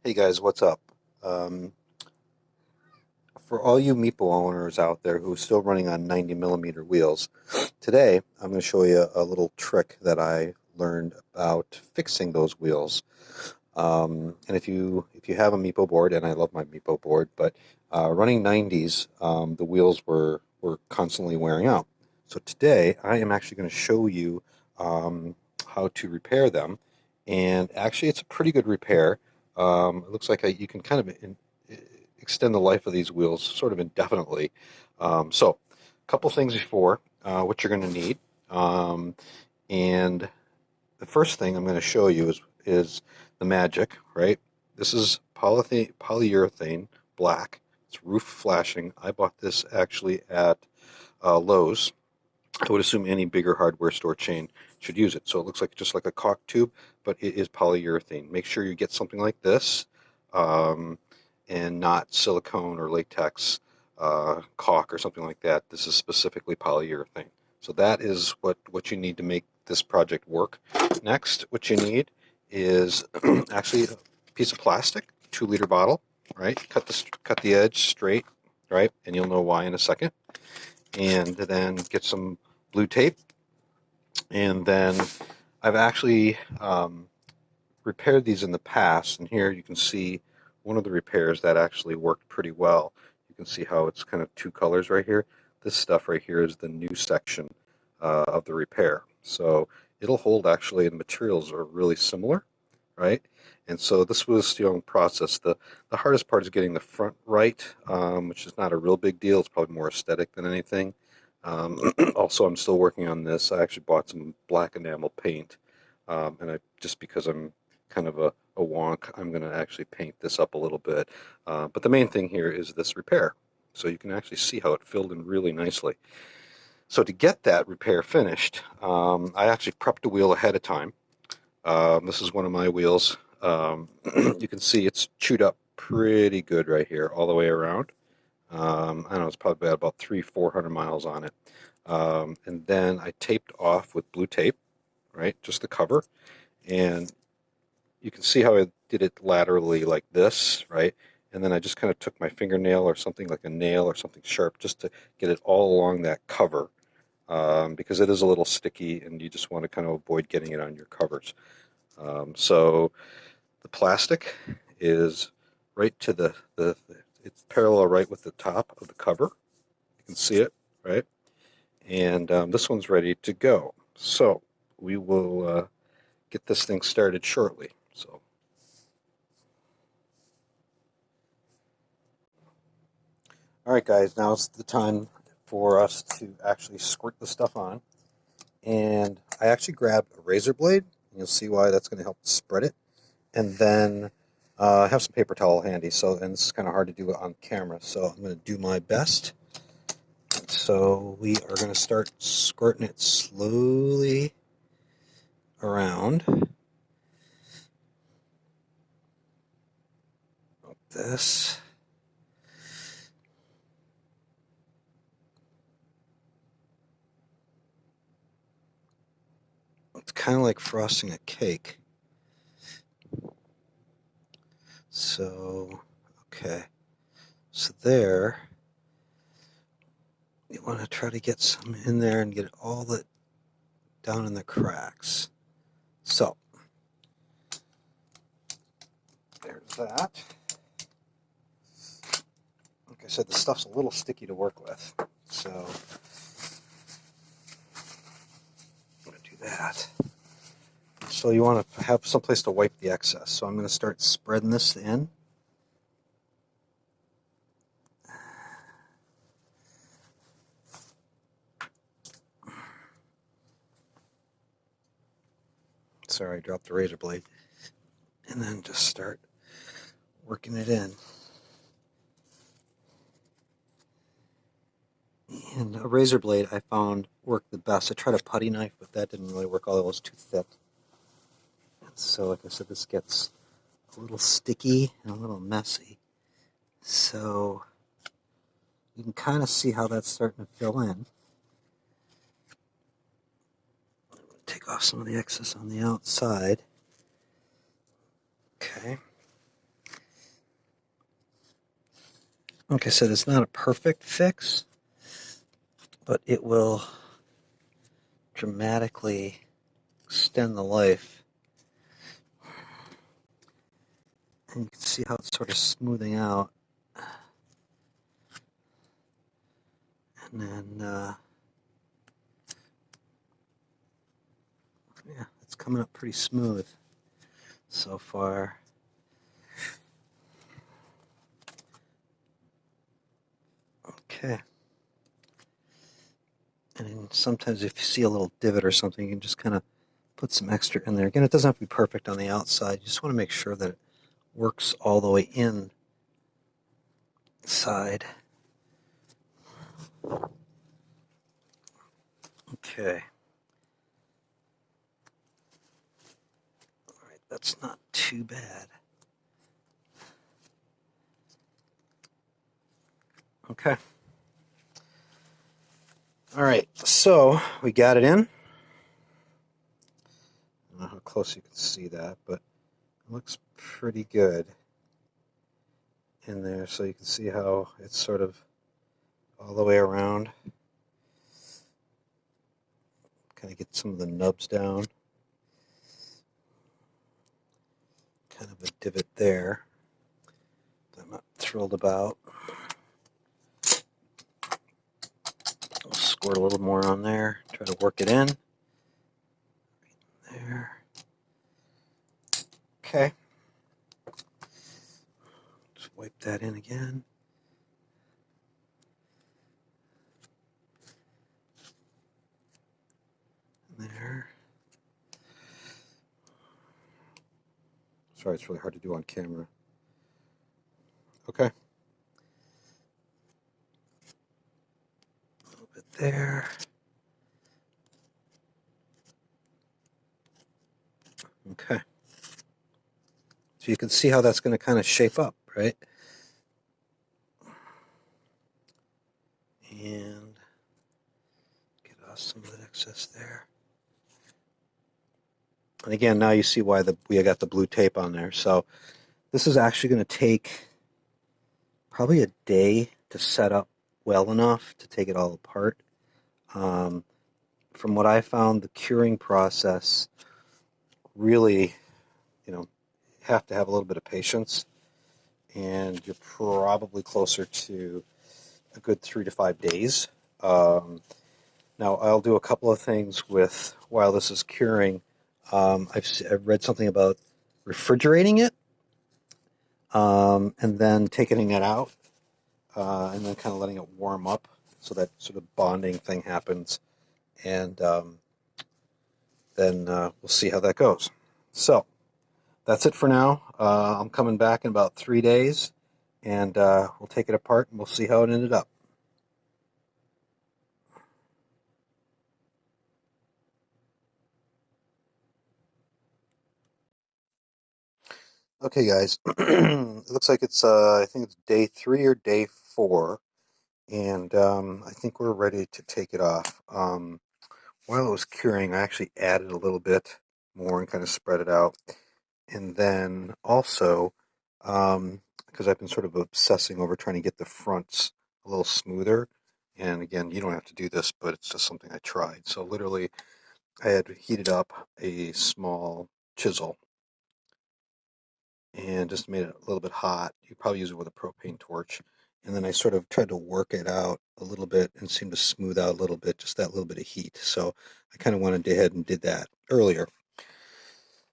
Hey guys, what's up? Um, for all you Meepo owners out there who are still running on 90 millimeter wheels, today I'm going to show you a little trick that I learned about fixing those wheels. And if you have a Meepo board, and I love my Meepo board, but running 90s, the wheels were constantly wearing out. So today I am actually going to show you how to repair them, and actually it's a pretty good repair. It looks like you can kind of extend the life of these wheels sort of indefinitely. So, a couple things before what you're going to need, um, and the first thing I'm going to show you is the magic, right? This is polyurethane black. It's roof flashing. I bought this actually at Lowe's. I would assume any bigger hardware store chain should use it. So it looks like just like a caulk tube, but it is polyurethane. Make sure you get something like this, um, and not silicone or latex caulk or something like that. This is specifically polyurethane. So that is what you need to make this project work. Next, what you need is actually a piece of plastic, 2 liter bottle, right? Cut the edge straight, right? And you'll know why in a second. And then get some blue tape, and then I've actually repaired these in the past, and here you can see one of the repairs that actually worked pretty well. You can see how it's kind of 2 colors right here. This stuff right here is the new section of the repair. So it'll hold actually, and the materials are really similar, right? And so this was the process. The hardest part is getting the front right, which is not a real big deal. It's probably more aesthetic than anything. Also, I'm still working on this. I actually bought some black enamel paint, and just because I'm kind of a wonk, I'm going to actually paint this up a little bit. But the main thing here is this repair. So you can actually see how it filled in really nicely. So to get that repair finished, I actually prepped the wheel ahead of time. This is one of my wheels. You can see it's chewed up pretty good right here, all the way around. I don't know, it's probably got about 400 miles on it. And then I taped off with blue tape, right? Just the cover. And you can see how I did it laterally like this, right? And then I just kind of took my fingernail or something like a nail or something sharp just to get it all along that cover, because it is a little sticky and you just want to kind of avoid getting it on your covers. So the plastic is right to it's parallel right with the top of the cover. You can see it, right? And this one's ready to go. So we will get this thing started shortly. So, all right, guys, now's the time for us to actually squirt the stuff on. And I actually grabbed a razor blade. You'll see why that's going to help spread it. And then I have some paper towel handy. So, and this is kind of hard to do on camera. So I'm going to do my best. So we are going to start squirting it slowly around like this. It's kind of like frosting a cake. So, okay. So there, you want to try to get some in there and get it all down in the cracks. So, there's that. Like I said, the stuff's a little sticky to work with. So, I'm going to do that. So you want to have some place to wipe the excess. So I'm going to start spreading this in. Sorry, I dropped the razor blade. And then just start working it in. And a razor blade I found worked the best. I tried a putty knife, but that didn't really work, although it was too thick. So like I said, this gets a little sticky and a little messy. So you can kind of see how that's starting to fill in. Take off some of the excess on the outside. Okay. Like I said, it's not a perfect fix, but it will dramatically extend the life. And you can see how it's sort of smoothing out. And then, yeah, it's coming up pretty smooth so far. Okay. And then sometimes if you see a little divot or something, you can just kind of put some extra in there. Again, it doesn't have to be perfect on the outside. You just want to make sure that it works all the way inside. Okay. All right, that's not too bad. Okay. All right, so we got it in. I don't know how close you can see that, but it looks pretty good in there. So you can see how it's sort of all the way around. Kind of get some of the nubs down. Kind of a divot there that I'm not thrilled about. I'll squirt a little more on there. Try to work it in. There. Okay. Just wipe that in again. There. Sorry, it's really hard to do on camera. Okay. A little bit there. Okay. So you can see how that's going to kind of shape up, right? And get off some of the excess there. And again, now you see why we got the blue tape on there. So this is actually going to take probably a day to set up well enough to take it all apart. From what I found, the curing process really, have to have a little bit of patience, and you're probably closer to a good 3 to 5 days. Now, I'll do a couple of things while this is curing. I've read something about refrigerating it, and then taking it out, and then kind of letting it warm up so that sort of bonding thing happens, and then we'll see how that goes. So that's it for now. I'm coming back in about 3 days, and we'll take it apart and we'll see how it ended up. Okay, guys. It looks like I think it's day 3 or day 4, and I think we're ready to take it off. While it was curing, I actually added a little bit more and kind of spread it out. And then also, because I've been sort of obsessing over trying to get the fronts a little smoother. And again, you don't have to do this, but it's just something I tried. So literally, I had heated up a small chisel and just made it a little bit hot. You probably use it with a propane torch. And then I sort of tried to work it out a little bit and seemed to smooth out a little bit, just that little bit of heat. So I kind of went ahead and did that earlier.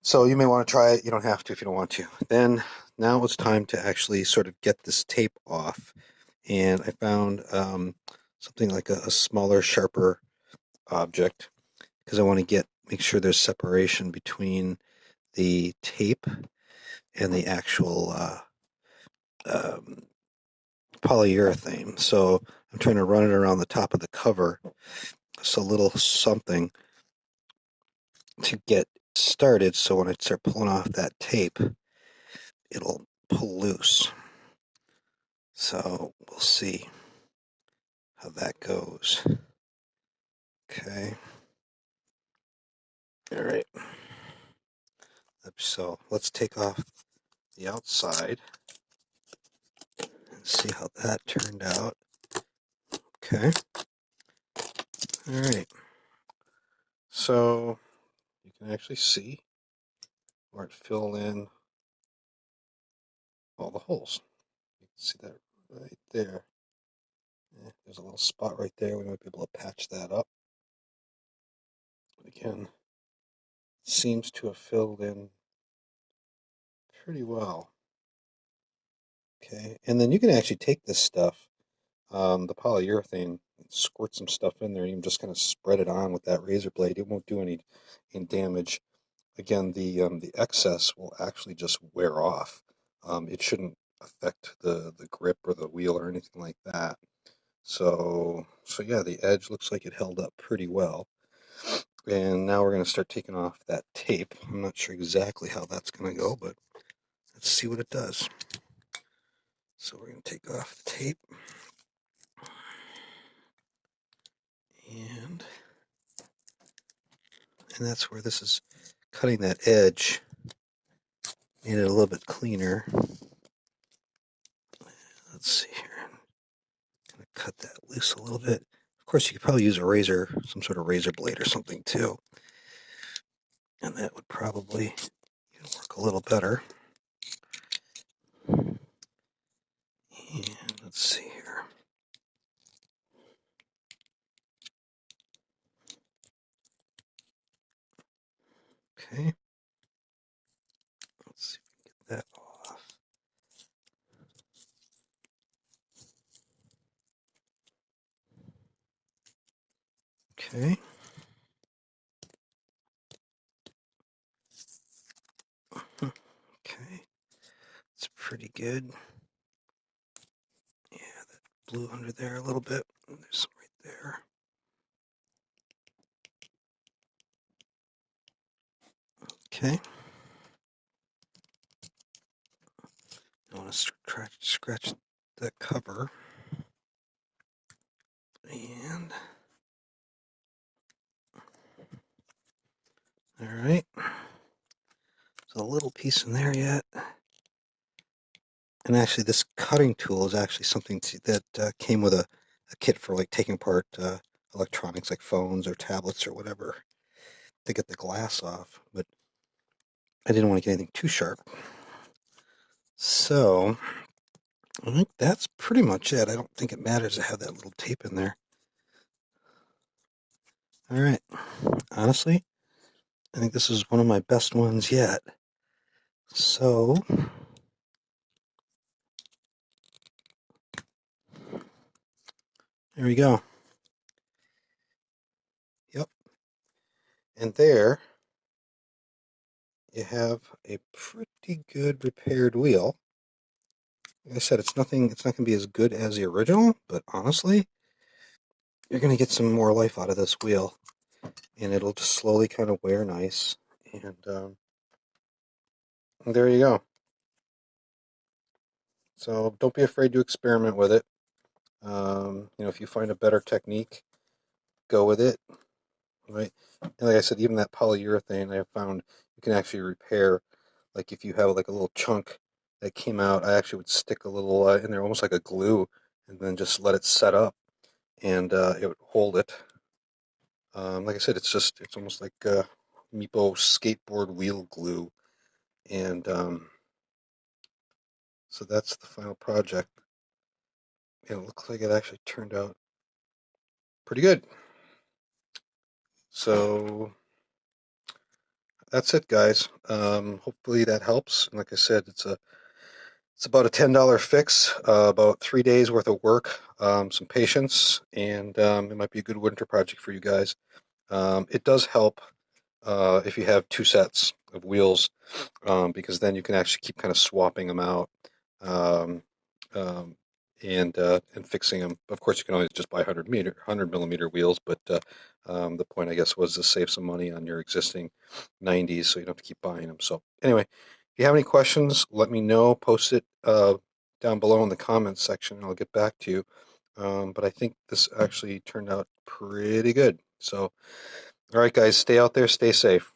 So you may want to try it. You don't have to if you don't want to. Then now it's time to actually sort of get this tape off. And I found something like a smaller, sharper object because I want to make sure there's separation between the tape and the actual polyurethane. So I'm trying to run it around the top of the cover. So a little something to get started. So when I start pulling off that tape, it'll pull loose. So we'll see how that goes. Okay. All right. So let's take off the outside and see how that turned out. Okay. All right. So you can actually see where it filled in all the holes. You can see that right there. There's a little spot right there. We might be able to patch that up. Again, seems to have filled in pretty well. Okay, and then you can actually take this stuff, the polyurethane, and squirt some stuff in there, and you can just kind of spread it on with that razor blade. It won't do any damage. Again, the excess will actually just wear off. It shouldn't affect the grip or the wheel or anything like that. So yeah, the edge looks like it held up pretty well. And now we're going to start taking off that tape. I'm not sure exactly how that's going to go, but let's see what it does. So we're going to take off the tape. And that's where this is cutting that edge, made it a little bit cleaner. Let's see here. I'm going to cut that loose a little bit. Of course, you could probably use a razor, some sort of razor blade or something too. And that would probably work a little better. And let's see here. Okay. Let's see if we can get that off. Okay. Okay. It's pretty good. Yeah, that blew under there a little bit. There's some right there. Okay. I want to scratch that cover. And all right. There's a little piece in there yet. And actually, this cutting tool is actually something that came with a kit for like taking apart electronics like phones or tablets or whatever to get the glass off. But I didn't want to get anything too sharp. So I think that's pretty much it. I don't think it matters to have that little tape in there. All right. Honestly, I think this is one of my best ones yet. So there we go. Yep. And there you have a pretty good repaired wheel. Like I said, it's not going to be as good as the original, but honestly, you're going to get some more life out of this wheel, and it'll just slowly kind of wear nice. And there you go. So don't be afraid to experiment with it. If you find a better technique, go with it. Right? And like I said, even that polyurethane, I have found you can actually repair. Like if you have like a little chunk that came out, I actually would stick a little in there, almost like a glue, and then just let it set up, and it would hold it. Like I said, it's almost like Meepo skateboard wheel glue, and so that's the final project. And it looks like it actually turned out pretty good. So that's it, guys. Hopefully that helps. And like I said, it's about a $10 fix, about 3 days worth of work, some patience, and it might be a good winter project for you guys. It does help if you have two sets of wheels, because then you can actually keep kind of swapping them out, um, um, and fixing them. Of course, you can always just buy 100 millimeter wheels, but the point, I guess, was to save some money on your existing 90s, so you don't have to keep buying them. So anyway, if you have any questions, let me know. Post it down below in the comments section, and I'll get back to you. But I think this actually turned out pretty good. So, all right, guys, stay out there, stay safe.